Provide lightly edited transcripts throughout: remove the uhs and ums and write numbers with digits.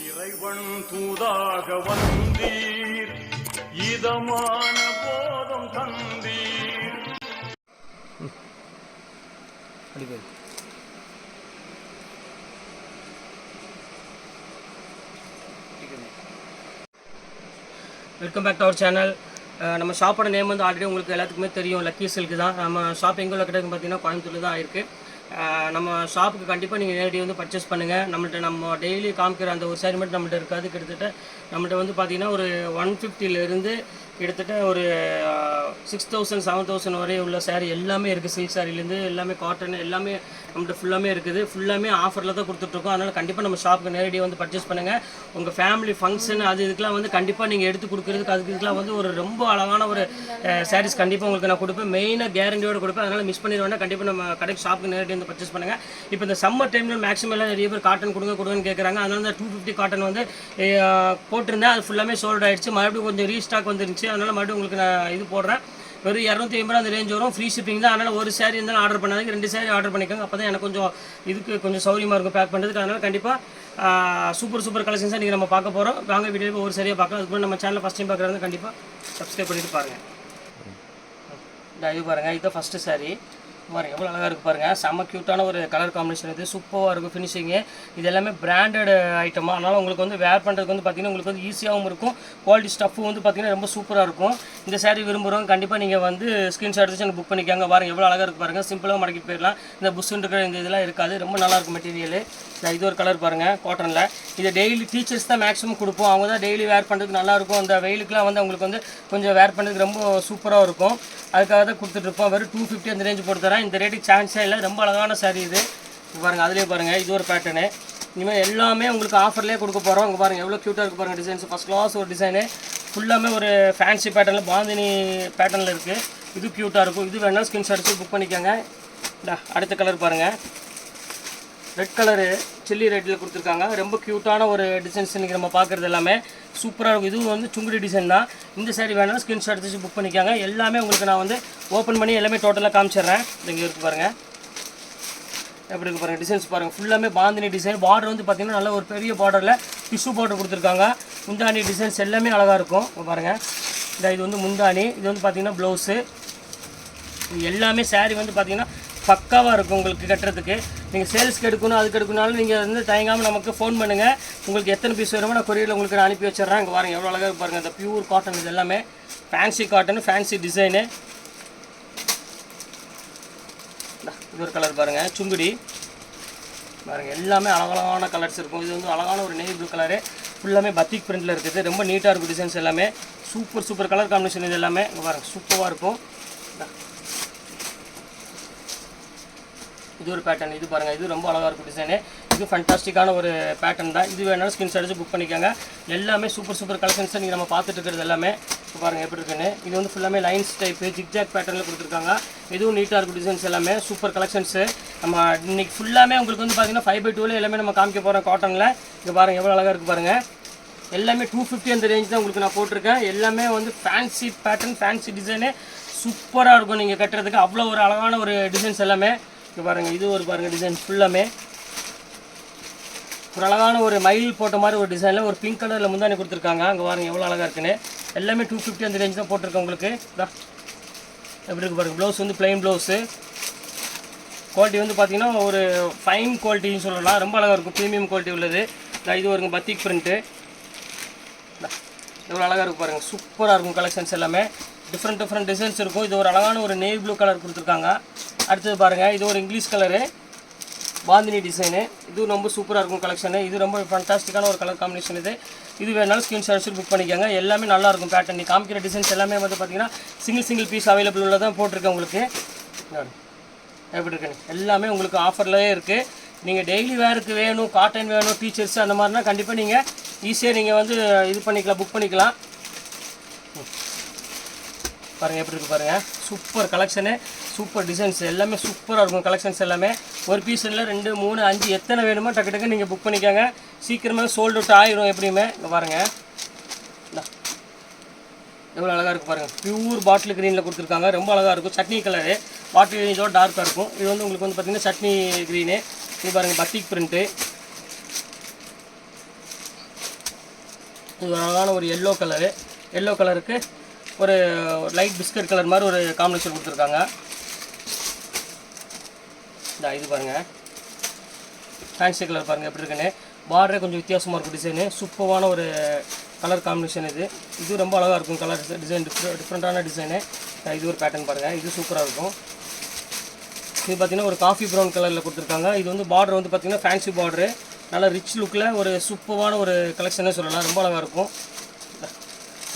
இறைவன் தூதாக வந்தீர், இதமான போதம் தந்தீர். Welcome back to our channel. நம்ம ஷாப்போட நேம் வந்து ஆல்ரெடி உங்களுக்கு எல்லாத்துக்குமே தெரியும், லக்கி சில்க் தான். நம்ம ஷாப் எங்கே உள்ள கிடைக்கும் பார்த்தீங்கன்னா கோயம்புத்தூரில் தான் இருக்குது. நம்ம ஷாப்புக்கு கண்டிப்பாக நீங்கள் நேரடி வந்து பர்ச்சேஸ் பண்ணுங்கள். நம்மள்ட்ட நம்ம டெய்லி காமிக்கிற அந்த ஒரு சாரி மட்டும் நம்மள்ட்ட இருக்காது. கிட்டத்தட்ட நம்மள்ட்ட வந்து பார்த்திங்கன்னா ஒரு 150லேருந்து கிட்டத்தட்ட ஒரு 6000 7000 வரை உள்ள சாரீ எல்லாமே இருக்குது. சில்க் சாரிலேருந்து எல்லாமே காட்டன் எல்லாமே நம்மள்ட்ட ஃபுல்லாமே இருக்குது. ஃபுல்லாமே ஆஃபரில் தான் கொடுத்துட்ருக்கோம். அதனால் கண்டிப்பாக நம்ம ஷாப்புக்கு நேரடியாக வந்து பர்ச்சேஸ் பண்ணுங்கள். உங்கள் ஃபேமிலி ஃபங்க்ஷன் அது இதுக்கெலாம் வந்து கண்டிப்பாக நீங்கள் எடுத்து கொடுக்குறதுக்கு அதுக்கு இதுக்கெலாம் வந்து ஒரு ரொம்ப அழகான ஒரு சாரீஸ் கண்டிப்பாக உங்களுக்கு நான் கொடுப்பேன். மெயினாக கேரண்டியோடு கொடுப்பேன். அதனால் மிஸ் பண்ணிடுவேன்னா கண்டிப்பாக நம்ம கடைக்கு ஷாப்புக்கு நேரடியாக வந்து பர்ச்சேஸ் பண்ணுங்கள். இப்போ இந்த சம்மர் டைமில் மேக்ஸிமம் எல்லாம் நிறைய பேர் காட்டன் கொடுங்கன்னு கேட்குறாங்க. அதனால தான் 250 காட்டன் வந்து போட்டிருந்தேன். அது ஃபுல்லாமே சோல்ட் ஆகிடுச்சு. மறுபடியும் கொஞ்சம் ரீஸ்டாக் வந்துருந்துச்சு. அதனால் மறுபடியும் உங்களுக்கு நான் இது போடுறேன். வெறும் 250 அந்த ரேஞ்ச் வரும். ஃப்ரீ ஷிப்பிங் தான். அதனால் ஒரு சாரி இருந்தாலும் ஆர்டர் பண்ணாதுக்கு 2 சாரி ஆர்டர் பண்ணிக்கோங்க. அப்போ தான் எனக்கு கொஞ்சம் இதுக்கு கொஞ்சம் சௌரியமாக இருக்கும் பேக் பண்ணுறதுக்கு. அதனால் கண்டிப்பாக சூப்பர் கலெக்ஷன்ஸாக நீங்கள் நம்ம பார்க்க போகிறோம். வாங்க வீடியோவில் ஒரு சரியாக பார்க்கலாம். அதுக்கு நம்ம சேனலில் ஃபஸ்ட் டைம் பார்க்குறது கண்டிப்பாக சப்ஸ்கிரைப் பண்ணிவிட்டு பாருங்கள். இது பாருங்கள், இதுதான் ஃபஸ்ட்டு சாரி பாருங்கள், எவ்வளோ அழகாக இருக்குது பாருங்கள். செம்ம க்யூட்டான ஒரு கலர் காம்பினேஷன். இது சூப்பராக இருக்கும் ஃபினிஷிங்கு. இது எல்லாமே பிராண்டட் ஐட்டமாக. அதனால் உங்களுக்கு வந்து வேர் பண்ணுறதுக்கு வந்து பார்த்திங்கன்னா உங்களுக்கு வந்து ஈஸியாகவும் இருக்கும். குவாலிட்டி ஸ்டஃப்பு வந்து பார்த்திங்கன்னா ரொம்ப சூப்பராக இருக்கும். இந்த சாரீ விரும்புகிறவங்க கண்டிப்பாக நீங்கள் வந்து ஸ்க்ரீன்ஷாட் எடுத்து எனக்கு புக் பண்ணிக்காங்க. பாருங்கள் எவ்வளோ அழகாக இருக்குது பாருங்கள். சிம்பிளாக மடக்கி போயிடலாம். இந்த புஷ்ஷுன்னு இருக்கிற இந்த இதெல்லாம் இருக்காது. ரொம்ப நல்லாயிருக்கும் மெட்டீரியல். இது ஒரு கலர் பாருங்கள் காட்டனில். இது டெய்லி டீச்சர்ஸ் தான் மேக்ஸிமம் கொடுப்போம். அவங்க தான் டெய்லி வேர் பண்ணுறதுக்கு நல்லாயிருக்கும். அந்த வெயிலுக்குலாம் வந்து அவங்களுக்கு வந்து கொஞ்சம் வேர் பண்ணுறதுக்கு ரொம்ப சூப்பராக இருக்கும். அதுக்காக தான் கொடுத்துட்ருப்போம். வெறும் 250 அந்த ரேஞ்சு போட்டு தரேன். இந்த ரேட்டுக்கு சான்ஸே இல்லை. ரொம்ப அழகான சாரீ இது பாருங்கள். அதிலே பாருங்கள், இது ஒரு பேட்டர்னு. இனிமேல் எல்லாமே உங்களுக்கு ஆஃபர்லேயே கொடுக்க போகிறோம். இங்கே பாருங்கள் எவ்வளோ க்யூட்டாக இருக்குது பாருங்கள். டிசைன்ஸ் ஃபஸ்ட் கிளாஸ் ஒரு டிசைனு. ஃபுல்லாமே ஒரு ஃபேன்சி பேட்டர்னில் பாந்தினி பேட்டர்னில் இருக்குது. இது க்யூட்டாக இருக்கும். இது வேணாலும் ஸ்க்ரீன்ஷாட் எடுத்து புக் பண்ணிக்கோங்க. அடுத்த கலர் பாருங்கள், ரெட் கலரு சில்லி ரெட்டில் கொடுத்துருக்காங்க. ரொம்ப க்யூட்டான ஒரு டிசைன்ஸ் இன்றைக்கி நம்ம பார்க்குறது எல்லாமே சூப்பராக இருக்கும். இதுவும் வந்து சுங்குடி டிசைன் தான். இந்த சாரி வேணாலும் ஸ்க்ரீன்ஷாட் எடுத்து புக் பண்ணிக்காங்க. எல்லாமே உங்களுக்கு நான் வந்து ஓப்பன் பண்ணி எல்லாமே டோட்டலாக காமிச்சிடுறேன். இங்கே இருக்குது பாருங்கள், எப்படி இருக்குது பாருங்கள். டிசைன்ஸ் பாருங்கள், ஃபுல்லாமே பாந்தினி டிசைன். பார்டர் வந்து பார்த்திங்கன்னா நல்ல ஒரு பெரிய பார்டரில் டிஷ்யூ பார்டர் கொடுத்துருக்காங்க. முந்தானி டிசைன்ஸ் எல்லாமே அழகாக இருக்கும் பாருங்கள். இது வந்து முந்தானி. இது வந்து பார்த்திங்கன்னா ப்ளவுஸு. எல்லாமே சாரீ வந்து பார்த்திங்கன்னா பக்காவாக இருக்கும் உங்களுக்கு கட்டுறதுக்கு. நீங்கள் சேல்ஸ்க்கு எடுக்கணும் அதுக்கு எடுக்கணும்னாலும் நீங்கள் வந்து தயங்காமல் நமக்கு ஃபோன் பண்ணுங்கள். உங்களுக்கு எத்தனை பீஸ் வேணுமோ நான் கொரியரில் உங்களுக்கு நான் அனுப்பி வச்சிடுறேன். இங்கே பாருங்கள் எவ்வளோ அழகாக பாருங்கள். இந்த பியூர் காட்டன். இது எல்லாமே ஃபேன்சி காட்டன், ஃபேன்சி டிசைனு. இது ஒரு கலர் பாருங்கள், சுங்குடி பாருங்கள். எல்லாமே அழகான கலர்ஸ் இருக்கும். இது வந்து அழகான ஒரு நேவி ப்ளூ கலரு. ஃபுல்லாமே பத்திக் பிரிண்டில் இருக்குது. ரொம்ப நீட்டாக இருக்கும் டிசைன்ஸ் எல்லாமே. Super colour combination. இது எல்லாமே இங்கே பாருங்கள் சூப்பராக இருக்கும். இது ஒரு பேட்டர்ன். இது பாருங்கள், இது ரொம்ப அழகாக இருக்கும் டிசைனு. இது ஃபண்டாஸ்டிக்கான ஒரு பேட்டர்ன் தான். இது வேணாலும் ஸ்க்ரீன்ஷாட் எடுத்து புக் பண்ணிக்கோங்க. எல்லாமே சூப்பர் கலெக்ஷன்ஸை நீங்கள் நம்ம பார்த்துட்டு இருக்கிறது எல்லாமே இப்போ பாருங்கள் எப்படி இருக்குன்னு. இது வந்து ஃபுல்லாமே லைன்ஸ் டைப்பு ஜிக்ஜாக் பேட்டர்னில் கொடுத்துருக்காங்க. இதுவும் நீட்டாக இருக்கும் டிசைன்ஸ் எல்லாமே. Super collections. நம்ம இன்றைக்கி ஃபுல்லாமே உங்களுக்கு வந்து பார்த்திங்கன்னா 5/2 எல்லாமே நம்ம காமிக்க போகிறோம் காட்டனில். இங்கே பாருங்கள் எவ்வளோ அழகாக இருக்குது பாருங்கள். எல்லாமே 250 அந்த ரேஞ்ச் தான் உங்களுக்கு நான் போட்டிருக்கேன். எல்லாமே வந்து ஃபேன்சி பேட்டர்ன், ஃபேன்சி டிசைனு சூப்பராக இருக்கும் நீங்கள் கட்டுறதுக்கு. அவ்வளோ ஒரு அழகான ஒரு டிசைன்ஸ் எல்லாமே இங்கே பாருங்கள். இது ஒரு பாருங்கள் டிசைன் ஃபுல்லாமே ஒரு அழகான ஒரு மயில் போட்ட மாதிரி ஒரு டிசைனில் ஒரு பிங்க் கலரில் முந்தானி கொடுத்துருக்காங்க. அங்கே பாருங்கள் எவ்வளோ அழகாக இருக்குன்னு. எல்லாமே 250 அந்த ரேஞ்ச் தான் போட்டிருக்கேன் உங்களுக்கு. எப்படி இருக்குது பாருங்கள். ப்ளவுஸ் வந்து ப்ளைன் ப்ளவுஸு. குவாலிட்டி வந்து பார்த்திங்கன்னா ஒரு ஃபைன் குவாலிட்டின்னு சொல்லலாம். ரொம்ப அழகாக இருக்கும். ப்ரீமியம் குவாலிட்டி உள்ளது. இது ஒரு பத்திக் பிரிண்ட்டு. எவ்வளோ அழகாக இருக்கும் பாருங்கள். சூப்பராக இருக்கும் கலெக்ஷன்ஸ் எல்லாமே. டிஃப்ரெண்ட் டிசைன்ஸ் இருக்கும். இது ஒரு அழகான ஒரு நேவி ப்ளூ கலர் கொடுத்துருக்காங்க. அடுத்தது பாருங்கள், இது ஒரு இங்கிலீஷ் கலரு பாந்தினி டிசைனு. இது ரொம்ப சூப்பராக இருக்கும் கலெக்ஷனு. இது ரொம்ப ஃபண்டாஸ்டிக்கான ஒரு கலர் காம்பினேஷன். இது வேணாலும் ஸ்க்ரீன்ஷாட் எடுத்து புக் பண்ணிக்கோங்க. எல்லாமே நல்லாயிருக்கும் பேட்டர்ன். நீ காமிக்கிற டிசைன்ஸ் எல்லாமே வந்து பார்த்திங்கன்னா சிங்கிள் பீஸ் அவைலபிள் உள்ள தான் போட்டிருக்கேன் உங்களுக்கு. எப்படி இருக்குன்னு எல்லாமே உங்களுக்கு ஆஃபர்லேயே இருக்குது. நீங்கள் டெய்லி வேருக்கு வேணும், காட்டன் வேணும், டீச்சர்ஸ் அந்த மாதிரினா கண்டிப்பாக நீங்கள் ஈஸியாக நீங்கள் வந்து இது பண்ணிக்கலாம், புக் பண்ணிக்கலாம். பாருங்கள் எப்படி இருக்குது பாருங்கள். சூப்பர் கலெக்ஷனு, சூப்பர் டிசைன்ஸ் எல்லாமே சூப்பராக இருக்கும் கலெக்ஷன்ஸ் எல்லாமே. ஒரு பீஸ் இல்லை 2 3 5 எத்தனை வேணுமோ டக்கு நீங்கள் புக் பண்ணிக்கோங்க. சீக்கிரமாக சோல்ட் அவுட் ஆகிடும் எப்படியுமே. இங்கே பாருங்கள் எவ்வளோ அழகாக இருக்குது பாருங்கள். பியூர் பாட்டில் க்ரீனில் கொடுத்துருக்காங்க. ரொம்ப அழகாக இருக்கும். சட்னி கலரு பாட்டில் க்ரீனோட டார்க்காக இருக்கும். இது வந்து உங்களுக்கு வந்து பார்த்திங்கன்னா சட்னி க்ரீனு. இது பாருங்கள் பத்திக் பிரிண்ட்டு. இது ஒரு அழகான ஒரு எல்லோ கலரு. எல்லோ கலருக்கு ஒரு லைட் பிஸ்கட் கலர் மாதிரி ஒரு காம்பினேஷன் கொடுத்துருக்காங்க. இது பாருங்கள், ஃபேன்சி கலர் பாருங்கள் எப்படி இருக்குன்னு. பார்டரே கொஞ்சம் வித்தியாசமாக இருக்கும் டிசைனு. சூப்பரான ஒரு கலர் காம்பினேஷன் இது ரொம்ப அழகாக இருக்கும். கலர் டிசைன் டிஃப்ரெண்ட்டான டிசைனு. இது ஒரு பேட்டர்ன் பாருங்கள், இது சூப்பராக இருக்கும். இது பார்த்திங்கன்னா ஒரு காஃபி ப்ரௌன் கலரில் கொடுத்துருக்காங்க. இது வந்து பார்டர் வந்து பார்த்திங்கன்னா ஃபேன்சி பார்டரு, நல்லா ரிச் லுக்கில் ஒரு சூப்பரான ஒரு கலெக்ஷனே சொல்லலாம். ரொம்ப அழகாக இருக்கும்.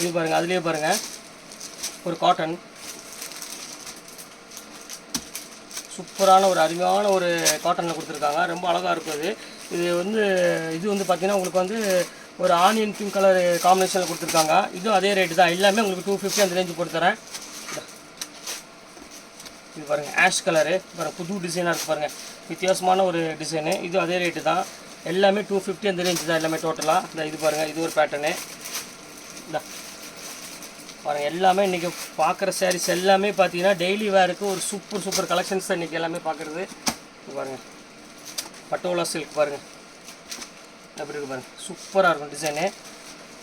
இது பாருங்கள், அதுலேயே பாருங்கள் ஒரு காட்டன், சூப்பரான ஒரு அருமையான ஒரு காட்டனில் கொடுத்துருக்காங்க. ரொம்ப அழகாக இருக்கும். இது வந்து பார்த்திங்கன்னா உங்களுக்கு வந்து ஒரு ஆனியன் பிங்க் கலர் காம்பினேஷனில் கொடுத்துருக்காங்க. இதுவும் அதே ரேட்டு தான். எல்லாமே உங்களுக்கு 250 அந்த ரேஞ்சு போட்டு தரேன். இது பாருங்கள் ஆஷ் கலரு பாருங்கள், புது டிசைனாக இருக்குது பாருங்கள், வித்தியாசமான ஒரு டிசைனு. இது அதே ரேட்டு தான். எல்லாமே 250 அந்த ரேஞ்சு தான் எல்லாமே டோட்டலாக. இது பாருங்கள், இது ஒரு பேட்டர்னு. பாருங்கள், எல்லாமே இன்றைக்கி பார்க்குற சாரீஸ் எல்லாமே பார்த்தீங்கன்னா டெய்லி வேருக்கு ஒரு சூப்பர் கலெக்ஷன்ஸ் தான் இன்றைக்கி எல்லாமே பார்க்குறது. இது பாருங்கள், பட்டோலா சில்க் பாருங்கள் எப்படி இருக்குது பாருங்கள், சூப்பராக இருக்கும் டிசைனு.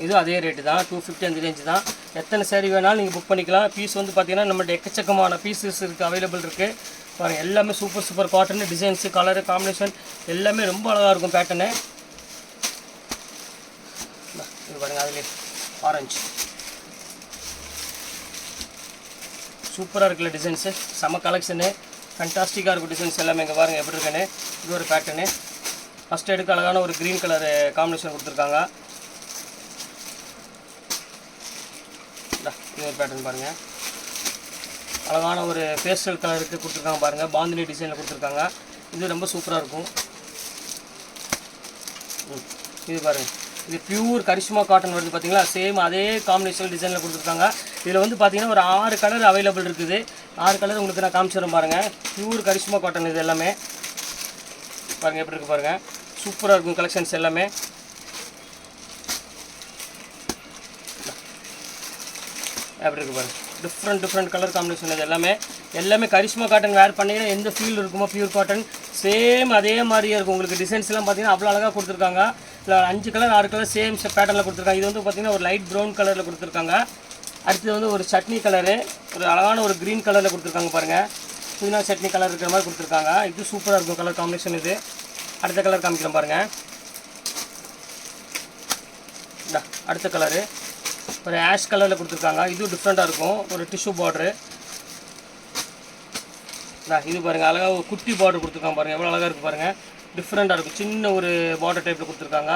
இது அதே ரேட்டு தான், 250 அந்த ரேஞ்சு தான். எத்தனை சாரீ வேணாலும் நீங்கள் புக் பண்ணிக்கலாம். பீஸ் வந்து பார்த்திங்கன்னா நம்மள்ட்ட எக்கச்சக்கமான பீஸஸ் இருக்குது, அவைலபிள் இருக்குது. பாருங்கள், எல்லாமே super cotton, designs, colour, combination எல்லாமே ரொம்ப அழகாக இருக்கும் பேட்டர்னு. இது பாருங்கள், அதுலேயே ஆரஞ்சு சூப்பராக இருக்குல்ல டிசைன்ஸு, செம கலெக்ஷனு, ஃபேண்டாஸ்டிக்காக இருக்கும் டிசைன்ஸ் எல்லாமே. இங்கே பாருங்கள் எப்படி இருக்குன்னு. இது ஒரு பேட்டர்னு. ஃபஸ்ட்டு எடுக்க அழகான ஒரு க்ரீன் கலர் காம்பினேஷன் கொடுத்துருக்காங்க. இது ஒரு பேட்டர்ன் பாருங்கள், அழகான ஒரு பேஸ்டல் கலருக்கு கொடுத்துருக்காங்க பாருங்கள், பாந்தினி டிசைனில் கொடுத்துருக்காங்க. இது ரொம்ப சூப்பராக இருக்கும். இது பாருங்கள், இது பியூர் கரிஷ்மா காட்டன் வருது பார்த்தீங்களா, சேம் அதே காம்பினேஷன் டிசைனில் கொடுத்துருக்காங்க. இதில் வந்து பார்த்தீங்கன்னா ஒரு 6 கலர் அவைலபிள் இருக்குது. 6 கலர் உங்களுக்கு நான் காமிச்சிடுறேன் பாருங்கள். பியூர் கரிஷ்மா காட்டன் இது எல்லாமே பாருங்கள் எப்படி இருக்குது பாருங்கள், சூப்பராக இருக்கும் கலெக்ஷன்ஸ் எல்லாமே. எப்படி இருக்குது பாருங்கள், டிஃப்ரெண்ட் கலர் காம்பினேஷன் இது எல்லாமே கரிஷ்மா காட்டன் வேர் பண்ணிங்கன்னா எந்த ஃபீல் இருக்குமோ பியூர் காட்டன் சேம் அதே மாதிரியே இருக்கும். உங்களுக்கு டிசைன்ஸ்லாம் பார்த்தீங்கன்னா அவ்வளோ அழகாக கொடுத்துருக்காங்க. இல்லை 5 கலர் 6 கலர் சேம் பேட்டர்னில் கொடுத்துருக்காங்க. இது வந்து பார்த்திங்கன்னா ஒரு லைட் ப்ரௌன் கலரில் கொடுத்துருக்காங்க. அடுத்தது வந்து ஒரு சட்னி கலரு, ஒரு அழகான ஒரு க்ரீன் கலரில் கொடுத்துருக்காங்க பாருங்கள், புதினா சட்னி கலர் இருக்கிற மாதிரி கொடுத்துருக்காங்க. இது சூப்பராக இருக்கும் கலர் காம்பினேஷன். இது அடுத்த கலர் காமிக்கிறேன் பாருங்கள். அடுத்த கலரு ஒரு ஆஷ் கலரில் கொடுத்துருக்காங்க. இதுவும் டிஃப்ரெண்ட்டாக இருக்கும், ஒரு டிஷ்யூ பார்டரு. இது பாருங்கள், அழகாக ஒரு குட்டி பார்டர் கொடுத்துருக்காங்க பாருங்கள், எவ்வளோ அழகாக இருக்குது பாருங்கள், டிஃப்ரெண்ட்டாக இருக்கும். சின்ன ஒரு பார்டர் டைப்பில் கொடுத்துருக்காங்க.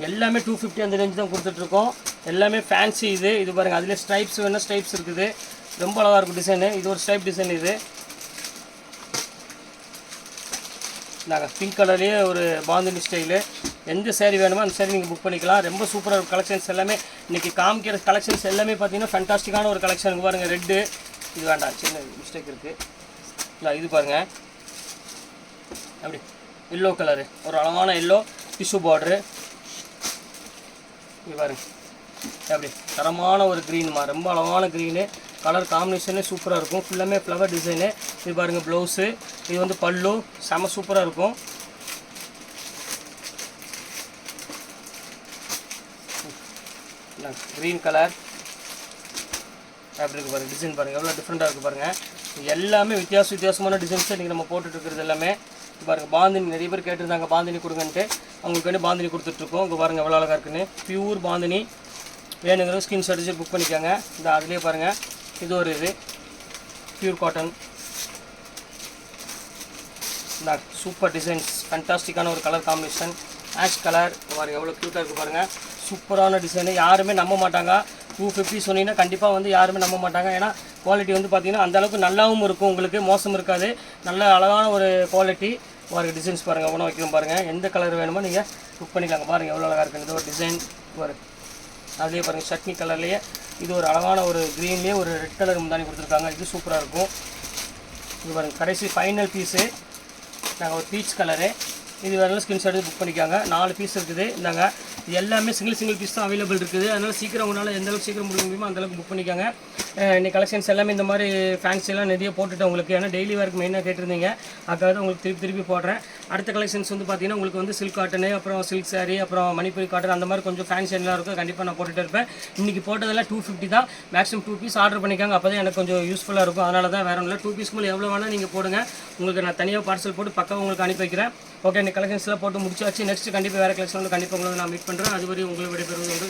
எல்லாமே 250 அந்த ரேஞ்சு தான் கொடுத்துட்ருக்கோம். எல்லாமே ஃபேன்சி. இது பாருங்கள், அதில் ஸ்ட்ரைப்ஸ் வேணால் ஸ்ட்ரைப்ஸ் இருக்குது, ரொம்ப அழகாக இருக்கும் டிசைனு. இது ஒரு ஸ்ட்ரைப் டிசைன். இது நாங்கள் பிங்க் கலர்லேயே ஒரு பாந்தினி ஸ்டைலு. எந்த சேரீ வேணுமோ அந்த சேரீ நீங்கள் புக் பண்ணிக்கலாம். ரொம்ப சூப்பராக இருக்கும் கலெக்ஷன்ஸ் எல்லாமே. இன்றைக்கி காமிக்கிற கலெக்ஷன்ஸ் எல்லாமே பார்த்தீங்கன்னா ஃபேண்டாஸ்டிக்கான ஒரு கலெக்ஷன். பாருங்கள், ரெட்டு இது வேண்டாம், சின்ன மிஸ்டேக் இருக்குது. இல்லை இது பாருங்கள், அப்படி எல்லோ கலரு, ஒரு அழகான எல்லோ டிஷ்யூ பார்டரு. இது பாருங்கள், அப்படி தரமான ஒரு க்ரீனுமா, ரொம்ப அழகான க்ரீனு. கலர் காம்பினேஷனே சூப்பராக இருக்கும். ஃபுல்லாமே ஃப்ளவர் டிசைனு. இது பாருங்கள் ப்ளவுஸு, இது வந்து பல்லு, செம சூப்பராக இருக்கும். க்ரீன் கலர் அப்படி இருக்குது பாருங்கள், டிசைன் பாருங்கள் எவ்வளோ டிஃப்ரெண்ட்டாக இருக்குது பாருங்கள். எல்லாமே வித்தியாசமான டிசைன்ஸை இன்றைக்கி நம்ம போட்டுட்ருக்கிறது எல்லாமே. பாருங்கள், பாந்தினி நிறைய பேர் கேட்டிருந்தாங்க பாந்தினி கொடுங்கன்ட்டு, அவங்களுக்கு வேண்டி பாந்தினி கொடுத்துட்ருக்கோம். இங்கே பாருங்கள் எவ்வளோ அழகாக இருக்குன்னு, பியூர் பாந்தினி. வேணுங்கிற ஸ்கிரீன்ஷாட் அடிச்சு புக் பண்ணிக்கோங்க. இந்த அதுலேயே பாருங்கள், இது ஒரு பியூர் காட்டன். இந்த சூப்பர் டிசைன்ஸ், ஃபேண்டாஸ்டிக்கான ஒரு கலர் காம்பினேஷன். ஆஷ் கலர் பாருங்கள் எவ்வளோ க்யூட்டாக இருக்குது பாருங்கள், சூப்பரான டிசைனு. யாருமே நம்ப மாட்டாங்க. 250 சொன்னீங்கன்னா கண்டிப்பாக வந்து யாருமே நம்ப மாட்டாங்க. ஏன்னா குவாலிட்டி வந்து பார்த்திங்கன்னா அந்தளவுக்கு நல்லாவும் இருக்கும், உங்களுக்கு மோசம் இருக்காது. நல்ல அழகான ஒரு குவாலிட்டி. பாருங்கள் டிசைன்ஸ் பாருங்கள், ஒன்றும் வைக்கணும் பாருங்கள். எந்த கலர் வேணுமோ நீங்கள் புக் பண்ணிக்கலாங்க. பாருங்கள் எவ்வளோ அழகாக இருக்குது. இது ஒரு டிசைன் பாருங்கள். அதுலேயே பாருங்கள் சட்னி கலர்லேயே இது ஒரு அழகான ஒரு க்ரீன்லேயே ஒரு ரெட் கலர் முந்தானி கொடுத்துருக்காங்க. இது சூப்பராக இருக்கும். இது பாருங்கள் கடைசி ஃபைனல் பீஸு. நாங்கள் ஒரு பீச் கலரு. இது வேறு ஸ்கிரீன்ஷாட் புக் பண்ணிக்காங்க. 4 பீஸ் இருக்குது. இந்தாங்க, இது எல்லாமே சிங்கிள் பீஸ் தான் அவைலபிள் இருக்குது. அதனால் சீக்கிரம் உங்களால் எந்தளவுக்கு சீக்கிரம் முடிய முடியுமோ அந்தளவுக்கு புக் பண்ணிக்காங்க. இன்னைக்கு கலெக்ஷன்ஸ் எல்லாமே இந்த மாதிரி ஃபேன்சி எல்லாம் நிறைய போட்டுட்டேன் உங்களுக்கு. ஏன்னா டெய்லி ஒர்க் மெயினாக கேட்டிருந்தீங்க, அதுக்காக தான் உங்களுக்கு திருப்பி போடுறேன். அடுத்த கலெக்ஷன்ஸ் வந்து பார்த்தீங்கன்னா உங்களுக்கு வந்து சில்க் காட்டனு, அப்புறம் சில்க் சாரீ, அப்புறம் மணிப்பூரி காட்டன், அந்த மாதிரி கொஞ்சம் ஃபேன்சி எல்லாம் இருக்கும். கண்டிப்பாக நான் போட்டுகிட்டு இருப்பேன். இன்றைக்கி போட்டதெல்லாம் 250 தான். மேக்ஸிமம் 2 பீஸ் ஆர்டர் பண்ணிக்காங்க, அப்போ தான் எனக்கு கொஞ்சம் யூஸ்ஃபுல்லாக இருக்கும். அதனால தான் வேறு ஒன்றும் 2 பீஸ் மேலே எவ்வளோ வேணால் நீங்கள் போடுங்க. உங்களுக்கு நான் தனியாக பார்சல் போட்டு பக்கம் உங்களுக்கு அனுப்பி வைக்கிறேன். ஓகே, இந்த கலெக்ஷன்ஸ்லாம் போட்டு முடிச்சாச்சு. நெக்ஸ்ட் கண்டிப்பாக வேறு கலெக்ஷன் வந்து கண்டிப்பாக உங்களுக்கு நான் மீட் பண்ணுறேன். அதுவரை உங்களை விடைபெறுவது வந்து